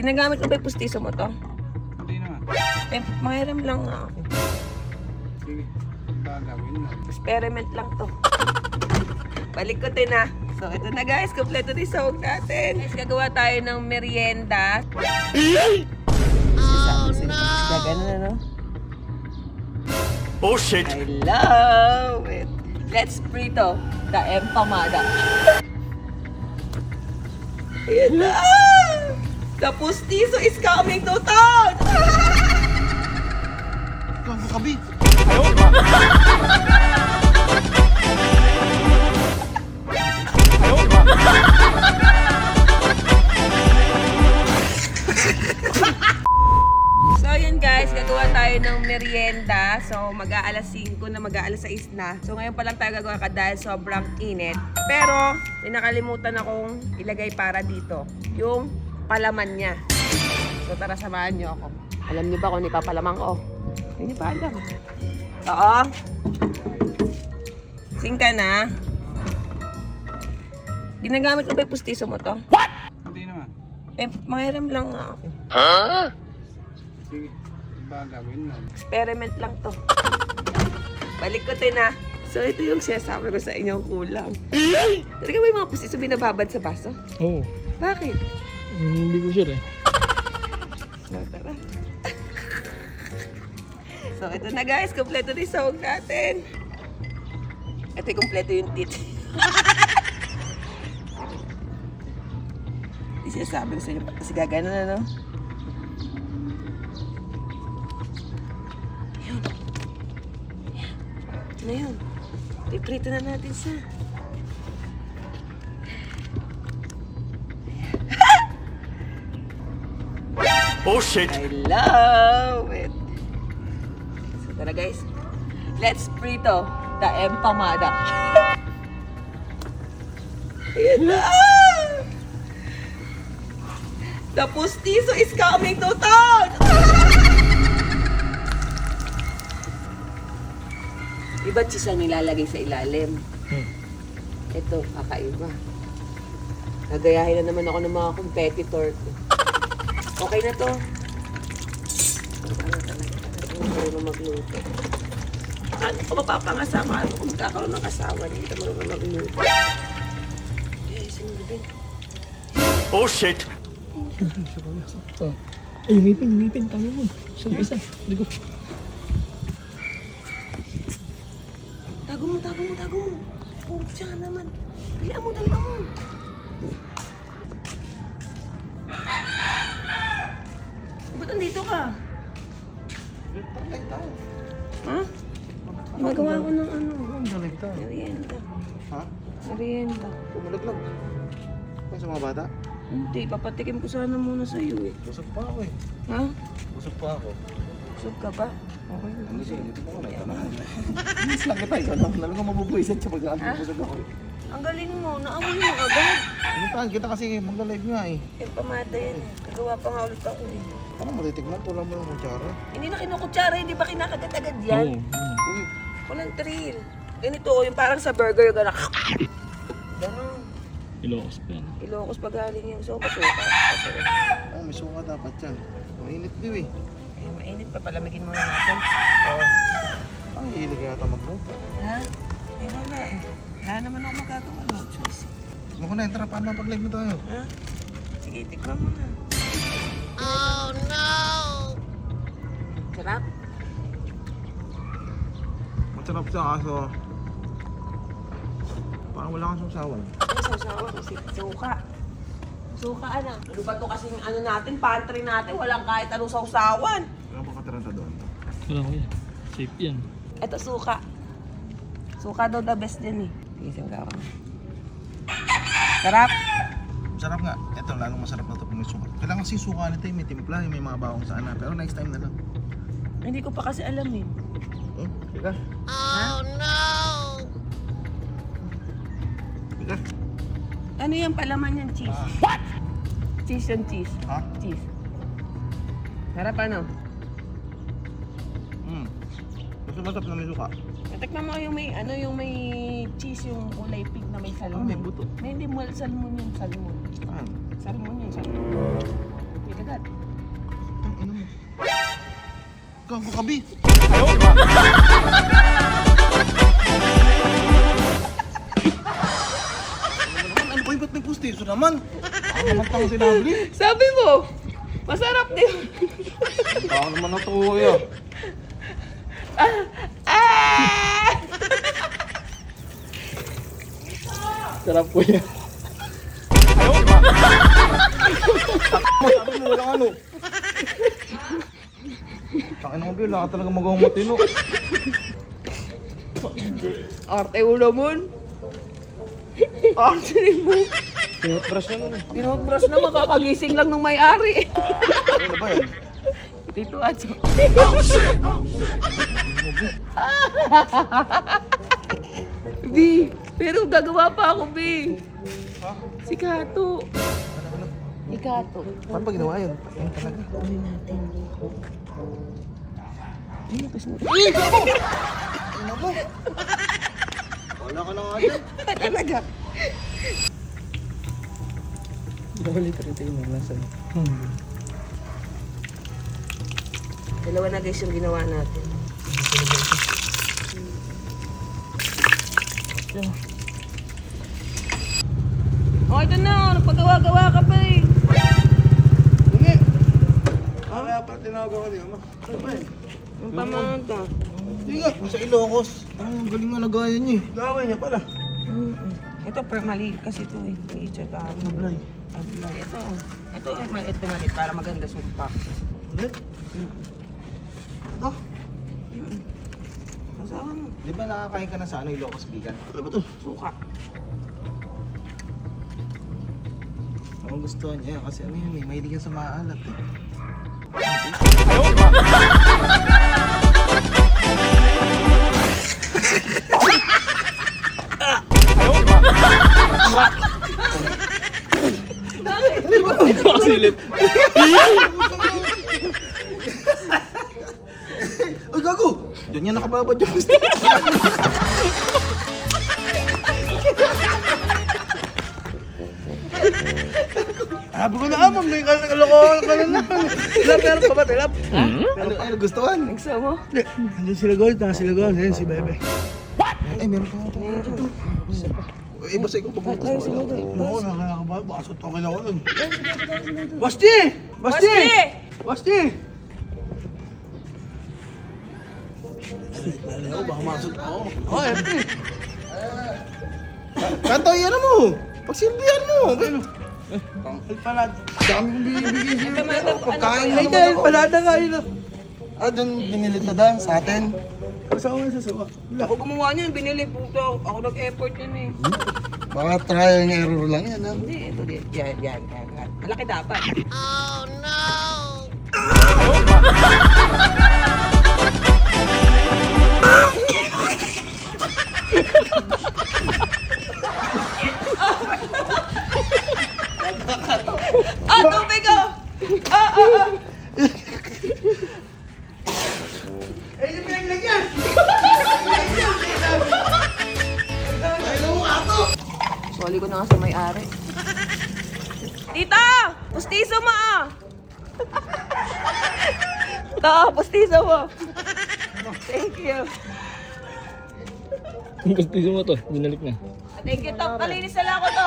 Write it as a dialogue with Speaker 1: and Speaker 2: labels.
Speaker 1: Ginagamit ko ba yung pustiso mo to?
Speaker 2: Hindi naman.
Speaker 1: Eh, mahiram lang nga ako.
Speaker 2: Sige. Gagawin mo.
Speaker 1: Experiment lang to. Balik ko din ah. So ito na guys, kompleto din sahog natin. Guys, gagawa tayo ng merienda. Oh no! Gagano na no?
Speaker 3: Oh shit!
Speaker 1: I love it. Let's prito the empanada. Ayan na! The pustiso is coming to town!
Speaker 2: Gago ka, B.
Speaker 1: So yun guys, gagawa tayo ng merienda. So mag-aalas 5 na, mag-aalas 6 na. So ngayon pa lang tayo gagawa ka dahil sobrang init. Pero may nakalimutan akong ilagay para dito. Yung palaman niya. So tara, samahan niyo ako. Alam niyo ba kung ipapalaman ko? Hindi niyo pa alam. Oo. Singka na. Ginagamit ko ba yung pustiso mo to?
Speaker 2: Hindi naman.
Speaker 1: Eh, mahiram lang nga ako.
Speaker 2: Sige. Gagawin mo.
Speaker 1: Experiment lang to. Balik ko din ah. So ito yung sinasabi ko sa inyong kulang. Talaga ba yung mga pustiso binababad sa baso?
Speaker 4: Oo.
Speaker 1: Bakit?
Speaker 4: Hindi ko sure eh.
Speaker 1: So, tara. So ito na guys, kompleto din sahog natin. Ito yung kompleto yung tit. Sinasabi ko sa inyo kasi gagana na no? Yun. Ano yun? Piprito na natin siya.
Speaker 3: Oh shit!
Speaker 1: I love it. So tara guys, let's prito the empanada. Ayan na! The pustiso is coming to town! Iba cheese ang nilalagay sa ilalim. Ito, kakaiba. Nagayahin na naman ako ng mga competitor ko. Okay na to. Ano talaga? Ano marunong magluto? Ano ko mapapangasama? Ano kung magkakaroon ng asawa? Hindi ka marunong magluto. Eh, sinulubin.
Speaker 3: Oh shit!
Speaker 4: Ay, umipin. Tama mo. Isa. Ligo.
Speaker 1: Tago mo. Oh, siya naman. Dalihan mo. Ba't nandito ka? Ha? Magawa ko ng ano.
Speaker 2: Ang dalig tayo.
Speaker 1: Merienda.
Speaker 2: Ha?
Speaker 1: Merienda.
Speaker 2: Pumalaglag. Kung sa mga bata?
Speaker 1: Hindi, papatikim ko sana muna sa iyo eh.
Speaker 2: Busog pa ako eh.
Speaker 1: Ha?
Speaker 2: Busog pa ako.
Speaker 1: Busog ka ba? Okay.
Speaker 2: Hindi siya. Hindi mo ko na itanong. Miss lang kita. Ikaw na. Lalo ka mabubuisan siya pag busog ako eh.
Speaker 1: Ang galing mo, naamoy mo agad.
Speaker 2: Puntahan kita kasi magla-live nga eh.
Speaker 1: Eh, pamada yan eh. Nagawa pa nga ulit ako eh.
Speaker 2: Ano matitignan? Tulang mo ng kutsara.
Speaker 1: Hindi na kinukutsara, hindi ba kinakagat-agad yan?
Speaker 2: Uy.
Speaker 1: Walang thrill. Ganito, yung parang sa burger, yung gano'n. Ganon.
Speaker 4: Ilocos pa yan.
Speaker 1: Ilocos pa galing yung so, masuka.
Speaker 2: Ah, may suka dapat yan. Mainit din eh.
Speaker 1: Eh, mainit pa, palamigin muna natin.
Speaker 2: Oo. Ang hilig yata magluto.
Speaker 1: Ha? Eh, wala eh. Wala naman ako magagawa. No choice.
Speaker 2: Mo ko na, tara, paano pag-live mo tayo?
Speaker 1: Ha? Sige, tikman mo na.
Speaker 5: Oh no!
Speaker 1: Sarap?
Speaker 2: Masarap siya kaso parang wala kang susawan.
Speaker 1: Ay, sausawa kasi suka. Suka, ano? Ano ba to kasing ano natin, pantry natin, walang kahit anong sausawan.
Speaker 2: Wala ba kataranta doon?
Speaker 4: Wala ko yan. Safe yan.
Speaker 1: Ito, suka. Suka daw the best din eh. Isang ka ako. Sarap?
Speaker 2: Masarap nga. Ito, lalong masarap na ito pag may suka. Kailangan kasi suka nito may timpla, may mga bawang sana. Pero next time na lang.
Speaker 1: Hindi ko pa kasi alam eh.
Speaker 2: Sige.
Speaker 5: Oh no!
Speaker 2: Sige.
Speaker 1: Ano yung palaman yung cheese? What? Cheese yung cheese.
Speaker 2: Ha?
Speaker 1: Cheese. Sarap ano?
Speaker 2: Mas masarap na may suka.
Speaker 1: Natikman mo yung may, ano yung may cheese yung kulay pink na may salmon.
Speaker 2: May buto.
Speaker 1: May hindi mo salmon yung salmon.
Speaker 2: Ah,
Speaker 1: Salmon yung salmon. May kagat.
Speaker 2: Gago ka, Bi. Ano ba yung ba't may pustiso naman? Ano naman tang sinabi?
Speaker 1: Sabi mo, masarap din.
Speaker 2: Tao naman na to, kuya.
Speaker 4: Sarap ko yan.
Speaker 2: Sabi mo, walang ano. Takin mo, Bi. Wala ka talaga magawang matino.
Speaker 1: Arte mo naman. Arte mo.
Speaker 2: Pinutbrush na nun eh.
Speaker 1: Pinag-brush na makakagising lang ng may-ari.
Speaker 2: Ano ba yan?
Speaker 1: Tito Atso. B, pero gagawa pa ako, B. Si Kato. Si Kato.
Speaker 2: Paano ba ginawa yun? Ayun talaga.
Speaker 1: Gawin natin. Ay, kasi mo.
Speaker 2: Ano ba? Wala ka na nga dyan.
Speaker 1: Talaga.
Speaker 4: Balik rin tayo ng lasa.
Speaker 1: Dalawa na guys yung ginawa natin. Oh, ito na. Nagpagawa-gawa ka pa eh.
Speaker 2: Hindi. Kaya pa tinawag ako niya, ma. Ano ba yun?
Speaker 1: Yung pamangka.
Speaker 2: Hindi nga, sa Ilocos. Ang galing nga nagaya niya eh. Gawin niya pala.
Speaker 1: Ito, mali kasi ito eh. I-check ka.
Speaker 2: Nablay.
Speaker 1: Ito. Ito mali para maganda sumpak.
Speaker 2: Ulit? Ah,
Speaker 1: Kasama mo.
Speaker 2: di ba nakakain ka na sa ano, Ilocos Vegan? Ano ba to?
Speaker 1: Suka.
Speaker 2: Ang gusto niya kasi ano yun eh, mahilig yan sa maalat eh.
Speaker 4: Nakasilip.
Speaker 2: Ay, gago! Diyan yan nakababad yung gusto. Sabi ko na amam, may kalokohan ka na naman. Tilap, meron pa ba, Tilap? Ano gustuhan?
Speaker 1: Gusto mo?
Speaker 2: Andiyan sila Gold, sila Gold, ayun si Bebe. What? Ay, meron pa nga.
Speaker 1: Meron.
Speaker 2: Eh, basta ikaw pagbukas
Speaker 1: Ay,
Speaker 2: mo.
Speaker 1: sige, sige.
Speaker 2: Oo, nakakabal, bakit okay na ako nun. Basti!
Speaker 1: Basti!
Speaker 2: Basti! Ako, baka masot ako. Oh, FP. Kanto, ano mo? Pagsilbihan mo. Ay, palad. Dami kong bibigay sa'yo. Pagkain na ito. Palada ka yun. Ah, doon binilit na daan sa atin. Kasawa sa sawa.
Speaker 1: Ako gumawa niyan, binili puto. Ako nag-effort yan eh.
Speaker 2: Baka trial and error lang yan, ha?
Speaker 1: Hindi, ito din. Yan. Malaki dapat.
Speaker 5: Oh no!
Speaker 1: Ah, tubig oh!
Speaker 2: Eh, yung pinaglagyan!
Speaker 1: Soli ko na nga sa may-ari. Tita! Pustiso mo ah! Pustiso mo. Thank you.
Speaker 4: Ang gusto mo to, binalik na.
Speaker 1: Thank you, Top. Kalinis na lang ako to.